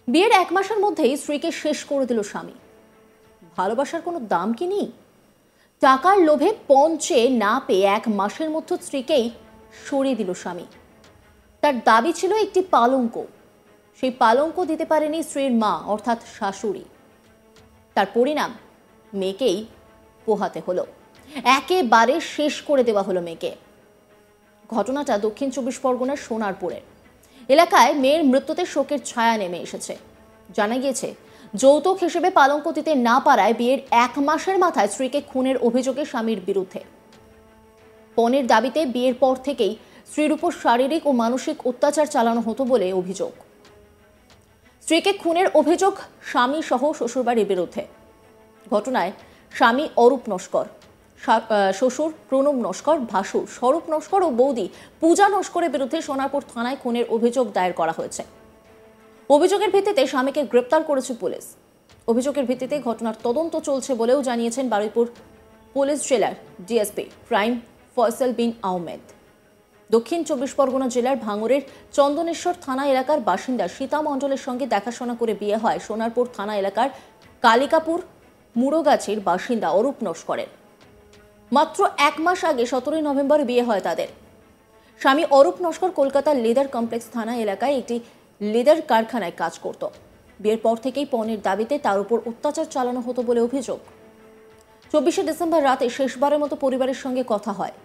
বিয়ের 1 মাসের মধ্যেই স্ত্রীকে শেষ করে দিল স্বামী। ভালোবাসার কোনো দাম কি নেই? টাকার লোভে পণ চেয়ে না পেয়ে 1 মাসের মধ্যে স্ত্রীকেই সরিয়ে দিল স্বামী। তার দাবি ছিল একটি পালঙ্ক, সেই পালঙ্ক দিতে পারেনি স্ত্রীর মা অর্থাৎ শাশুড়ি। তার পরিণাম মেয়েকেই পোহাতে হলো, একেবারে শেষ করে দেওয়া হলো মেয়েকে। ঘটনাটা দক্ষিণ 24 পরগনার সোনারপুরের এলাকায় মেয়ের মৃত্যুতে শোকের ছায়া নেমে এসেছে। জানা গিয়েছে, যৌতুক হিসেবে পালঙ্ক দিতে না পারায় বিয়ের 1 মাসের মাথায় স্ত্রীকে খুনের অভিযোগে স্বামীর বিরুদ্ধে। পণের দাবিতে বিয়ের পর থেকেই স্ত্রীর উপর শারীরিক ও মানসিক অত্যাচার চালানো হতো বলে অভিযোগ। স্ত্রীকে খুনের অভিযোগ স্বামী সহ শ্বশুরবাড়ির বিরুদ্ধে। ঘটনায় স্বামী অরূপ নস্কর, শ্বশুর প্রণব নস্কর, ভাসুর স্বরূপ নস্কর ও বৌদি পূজা নস্করের বিরুদ্ধে সোনারপুর থানায় খুনের অভিযোগ দায়ের করা হয়েছে। অভিযোগের ভিত্তিতে স্বামীকে গ্রেপ্তার করেছে পুলিশ। অভিযোগের ভিত্তিতে ঘটনার তদন্ত চলছে বলেও জানিয়েছেন বারুইপুর পুলিশ জেলার ডিএসপি ক্রাইম ফয়সাল বিন আহমেদ। দক্ষিণ 24 পরগনা জেলার ভাঙড়ের চন্দনেশ্বর থানা এলাকার বাসিন্দা সীতা মণ্ডলের সঙ্গে দেখাশোনা করে বিয়ে হয় সোনারপুর থানা এলাকার কালিকাপুর মুড়োগাছির বাসিন্দা অরূপ নস্করের। মাত্র 1 মাস আগে 17 নভেম্বর বিয়ে হয় তাদের। স্বামী অরূপ নস্কর কলকাতার লেদার কমপ্লেক্স থানা এলাকায় একটি লেদার কারখানায় কাজ করত। বিয়ের পর থেকেই পণের দাবিতে তার উপর অত্যাচার চালানো হতো বলে অভিযোগ। 24 ডিসেম্বর রাতে শেষবারের মতো পরিবারের সঙ্গে কথা হয়।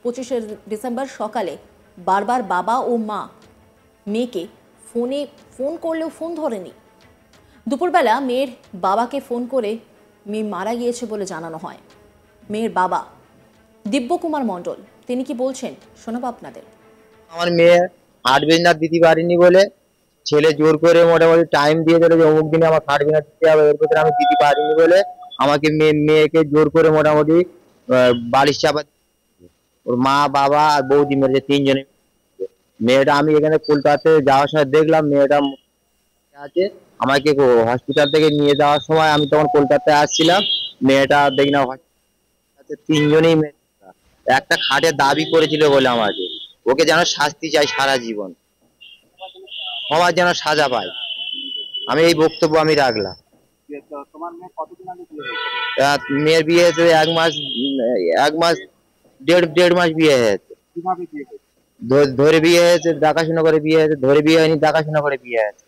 25 ডিসেম্বর সকালে বারবার বাবা ও মা মেয়েকে ফোন করলেও ফোন ধরেনি। দুপুরবেলা মেয়ের বাবাকে ফোন করে মেয়ে মারা গিয়েছে বলে জানানো হয়। মেয়ের বাবা দিব্যকুমার মণ্ডল তিনি কি বলছেন শোনাবো আপনাদের। আমার মেয়ে হার্টবিনার দিতে পারিনি বলে ছেলে জোর করে মোটামুটি টাইম দিয়ে দিল যে অমুক দিনে আমার হার্টবিনার দিতে হবে, এর ভিতরে আমি দিতে পারিনি বলে আমাকে মেয়েকে জোর করে মোটামুটি বালিশ চাপা, ওর মা বাবা আর বৌদি মেরেছে 3 জনে। মেয়েটা আমি এখানে কলকাতাতে যাওয়ার সময় দেখলাম মেয়েটা আছে, আমাকে হসপিটাল থেকে নিয়ে যাওয়ার সময় আমি তখন কলকাতায় আসছিলাম, মেয়েটা দেখি না 3 জনেই একটা খাটে দাবি করেছিল বলে আমাকে, ওকে যেন শাস্তি চাই সারা জীবন, সবার যেন সাজা পায়। আমি এই বক্তব্য আমি রাখলাম। মেয়ের বিয়ে হয়েছে 1 মাস, 1.5 মাস বিয়ে হয়েছে। ধরে বিয়ে হয়েছে, দেখাশোনা করে বিয়ে হয়েছে, ধরে বিয়ে হয়নি, দেখাশোনা করে বিয়ে হয়েছে।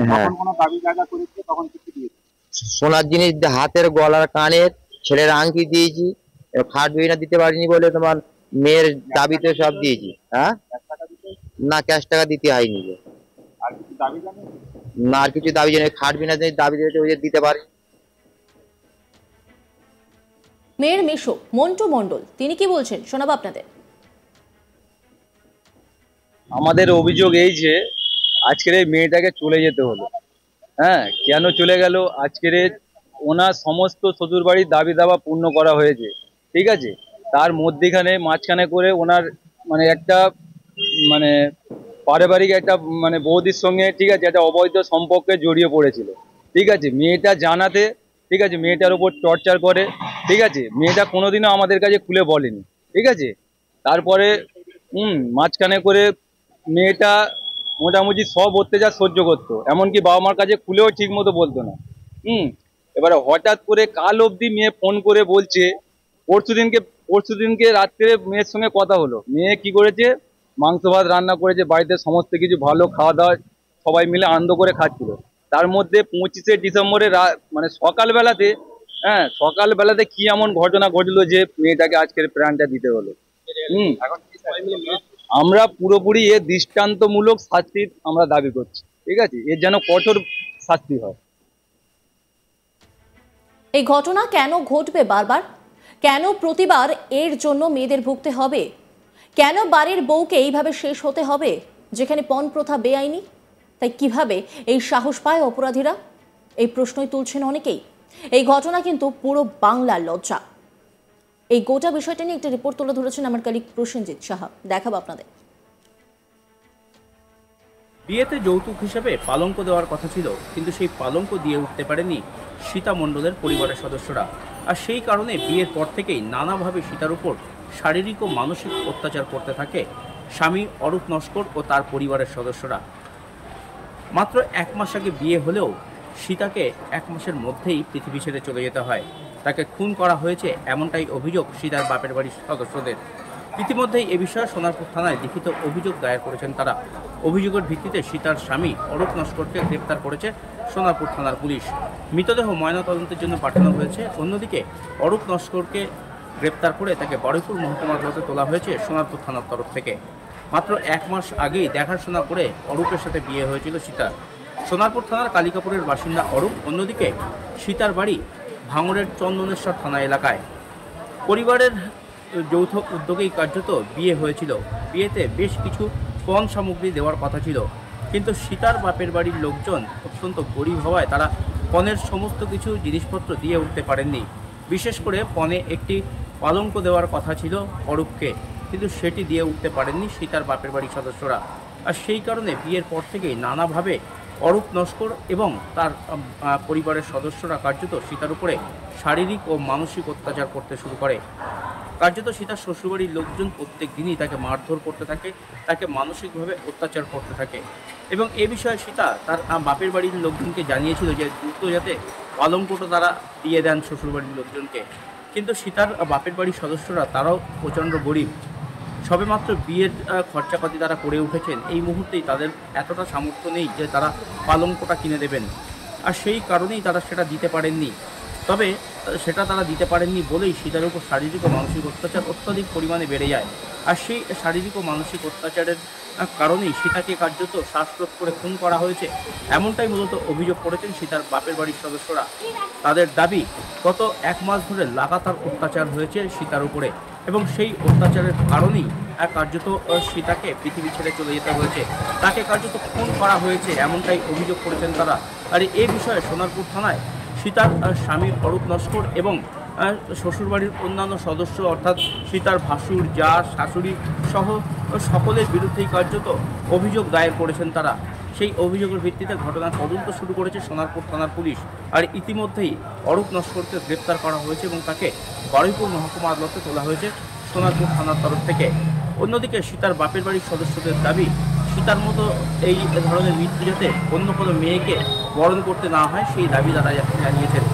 হ্যাঁ, সোনার জিনিস, হাতের গলার কানের ছেলের আংটি দিয়েছি, খাট বিনা দিতে পারিনি বলে তোমার মেয়ের দাবিতে সব দিয়েছি। হ্যাঁ, না ক্যাশ টাকা দিতে হয়নি, না আর কিছু দাবি জানি, খাট বিনা দাবি দিতে পারি। মেয়ের মেশো মন্টু মণ্ডল তিনি কি বলছেন শোনাবো আপনাদের। আমাদের অভিযোগ এই যে আজকের এই মেয়েটাকে চলে যেতে হলো। হ্যাঁ, কেন চলে গেল? আজকের ওনার সমস্ত শ্বশুর বাড়ির দাবি দাবা পূর্ণ করা হয়েছে, ঠিক আছে, তার মধ্যেখানে মাঝখানে করে ওনার মানে একটা মানে পারিবারিক একটা মানে বৌদির সঙ্গে, ঠিক আছে, একটা অবৈধ সম্পর্কে জড়িয়ে পড়েছিল, ঠিক আছে, মেয়েটা জানাতে, ঠিক আছে, মেয়েটার উপর টর্চার করে, ঠিক আছে, মেয়েটা কোনোদিনও আমাদের কাছে খুলে বলেনি, ঠিক আছে। তারপরে মাঝখানে করে মেয়েটা মোটামুটি সব অত্যাচার সহ্য করতো, এমনকি বাবা মার কাছে খুলেও ঠিক মতো বলতো না। এবারে হঠাৎ করে কাল অবধি মেয়ে ফোন করে বলছে, পরশুদিনকে রাত্রে মেয়ের সঙ্গে কথা হলো, মেয়ে কি করেছে, মাংস ভাত রান্না করেছে, বাড়িতে সমস্ত কিছু ভালো খাওয়া দাওয়া সবাই মিলে আনন্দ করে খাচ্ছিল। তার মধ্যে 25 ডিসেম্বরে মানে সকালবেলাতে কি এমন ঘটনা ঘটলো যে মেয়েটাকে আজকের প্রাণটা দিতে হলো। আমরা পুরোপুরি এর দৃষ্টান্তমূলক শাস্তি আমরা দাবি করছি, ঠিক আছে, এর যেন কঠোর শাস্তি হয়। এই ঘটনা কেন ঘটবে বারবার? কেন প্রতিবার এর জন্য মেয়েদের ভুগতে হবে? কেন বাড়ির বউকে এইভাবে শেষ হতে হবে যেখানে পণ প্রথা বেআইনি? তাই কিভাবে এই সাহস পায় অপরাধীরা? এই প্রশ্নই তুলছেন অনেকেই। এই ঘটনা কিন্তু পুরো বাংলার লজ্জা। এই গোটা বিষয়টা নিয়ে একটা রিপোর্ট তুলে ধরেছেন আমার কলিগ প্রসেনজিৎ সাহা, দেখাবো আপনাদের। বিয়েতে যৌতুক হিসেবে পালঙ্ক দেওয়ার কথা ছিল, কিন্তু সেই পালঙ্ক দিয়ে উঠতে পারেনি সীতা মণ্ডলের পরিবারের সদস্যরা। আর সেই কারণে বিয়ের পর থেকেই নানাভাবে সীতার উপর শারীরিক ও মানসিক অত্যাচার করতে থাকে স্বামী অরূপ নস্কর ও তার পরিবারের সদস্যরা। মাত্র 1 মাস আগে বিয়ে হলেও সীতাকে 1 মাসের মধ্যেই পৃথিবী ছেড়ে চলে যেতে হয়। তাকে খুন করা হয়েছে এমনটাই অভিযোগ সীতার বাপের বাড়ির সদস্যদের। ইতিমধ্যেই এ বিষয়ে সোনারপুর থানায় লিখিত অভিযোগ দায়ের করেছেন তারা। অভিযোগের ভিত্তিতে সীতার স্বামী অরূপ নস্করকে গ্রেপ্তার করেছে সোনারপুর থানার পুলিশ। মৃতদেহ ময়নাতদন্তের জন্য পাঠানো হয়েছে। অন্যদিকে অরূপ নস্করকে গ্রেপ্তার করে তাকে বারুইপুর মহকুমা আদালতে তোলা হয়েছে সোনারপুর থানার তরফ থেকে। মাত্র 1 মাস আগেই দেখাশোনা করে অরূপের সাথে বিয়ে হয়েছিল সীতার। সোনারপুর থানার কালিকাপুরের বাসিন্দা অরূপ। অন্যদিকে সীতার বাড়ি ভাঙড়ের চন্দনেশ্বর থানা এলাকায়। পরিবারের যৌথ উদ্যোগেই কার্যত বিয়ে হয়েছিল। বিয়েতে বেশ কিছু পণ সামগ্রী দেওয়ার কথা ছিল, কিন্তু সীতার বাপের বাড়ির লোকজন অত্যন্ত গরিব হওয়ায় তারা পণের সমস্ত কিছু জিনিসপত্র দিয়ে উঠতে পারেননি। বিশেষ করে পণে একটি পালঙ্ক দেওয়ার কথা ছিল অরূপকে, কিন্তু সেটি দিয়ে উঠতে পারেননি সীতার বাপের বাড়ির সদস্যরা। আর সেই কারণে বিয়ের পর থেকেই নানাভাবে অরূপ নস্কর এবং তার পরিবারের সদস্যরা কার্যত সীতার উপরে শারীরিক ও মানসিক অত্যাচার করতে শুরু করে। কার্যত সীতার শ্বশুরবাড়ির লোকজন প্রত্যেক দিনই তাকে মারধর করতে থাকে, তাকে মানসিকভাবে অত্যাচার করতে থাকে। এবং এ বিষয়ে সীতা তার বাপের বাড়ির লোকজনকে জানিয়েছিল যে দ্রুত যাতে পালঙ্কটা তারা দিয়ে দেন শ্বশুরবাড়ির লোকজনকে। কিন্তু সীতার বাপের বাড়ির সদস্যরা তারাও প্রচণ্ড গরিব, সবেমাত্র বিয়ের খরচাপাতি তারা করে উঠেছেন। এই মুহূর্তেই তাদের এতটা সামর্থ্য নেই যে তারা পালঙ্কটা কিনে দেবেন, আর সেই কারণেই তারা সেটা দিতে পারেননি। তবে সেটা তারা দিতে পারেননি বলেই সীতার উপর শারীরিক ও মানসিক অত্যাচার অত্যাধিক পরিমাণে বেড়ে যায়। আর সেই শারীরিক ও মানসিক অত্যাচারের কারণেই সীতাকে কার্যত শ্বাসরোধ করে খুন করা হয়েছে, এমনটাই মূলত অভিযোগ করেছেন সীতার বাপের বাড়ির সদস্যরা। তাদের দাবি, গত 1 মাস ধরে লাগাতার অত্যাচার হয়েছে সীতার উপরে, এবং সেই অত্যাচারের কারণেই কার্যত সীতাকে পৃথিবী ছেড়ে চলে যেতে হয়েছে, তাকে কার্যত খুন করা হয়েছে, এমনটাই অভিযোগ করেছেন তারা। আর এই বিষয়ে সোনারপুর থানায় সীতার স্বামী অরূপ নস্কর এবং শ্বশুরবাড়ির অন্যান্য সদস্য অর্থাৎ সীতার ভাসুর, যা, শাশুড়ি সহ সকলের বিরুদ্ধেই কার্যত অভিযোগ দায়ের করেছেন তারা। সেই অভিযোগের ভিত্তিতে ঘটনার তদন্ত শুরু করেছে সোনারপুর থানার পুলিশ। আর ইতিমধ্যেই অরূপ নস্করকে গ্রেপ্তার করা হয়েছে এবং তাকে বারুইপুর মহকুমা আদালতে তোলা হয়েছে সোনারপুর থানার তরফ থেকে। অন্যদিকে সীতার বাপের বাড়ির সদস্যদের দাবি, সীতার মতো এই ধরনের মৃত্যু যাতে অন্য কোনো মেয়েকে বরণ করতে না হয় সেই দাবি তারা জানিয়েছেন।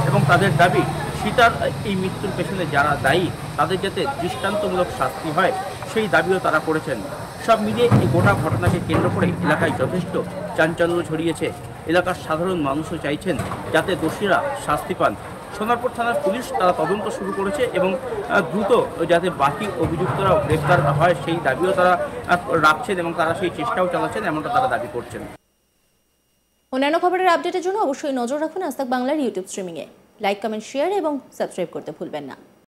এবং তাদের দাবি, সীতার এই মৃত্যুর পেছনে যারা দায়ী তাদের যাতে দৃষ্টান্তমূলক শাস্তি হয় সেই দাবিও তারা করেছেন। সব মিলিয়ে এই গোটা ঘটনাকে কেন্দ্র করে এলাকায় যথেষ্ট চাঞ্চল্য ছড়িয়েছে। এলাকার সাধারণ মানুষও চাইছেন যাতে দোষীরা শাস্তি পান। সোনারপুর থানার পুলিশ তারা তদন্ত শুরু করেছে এবং দ্রুত যাতে বাকি অভিযুক্তরাও গ্রেপ্তার হয় সেই দাবিও তারা রাখছেন এবং তারা সেই চেষ্টাও চালাচ্ছেন, এমনটা তারা দাবি করছেন। অন্যান্য খবরের আপডেটের জন্য অবশ্যই নজর রাখুন আজ তাক বাংলার ইউটিউব স্ট্রিমিংয়ে। লাইক, কমেন্ট, শেয়ার এবং সাবস্ক্রাইব করতে ভুলবেন না।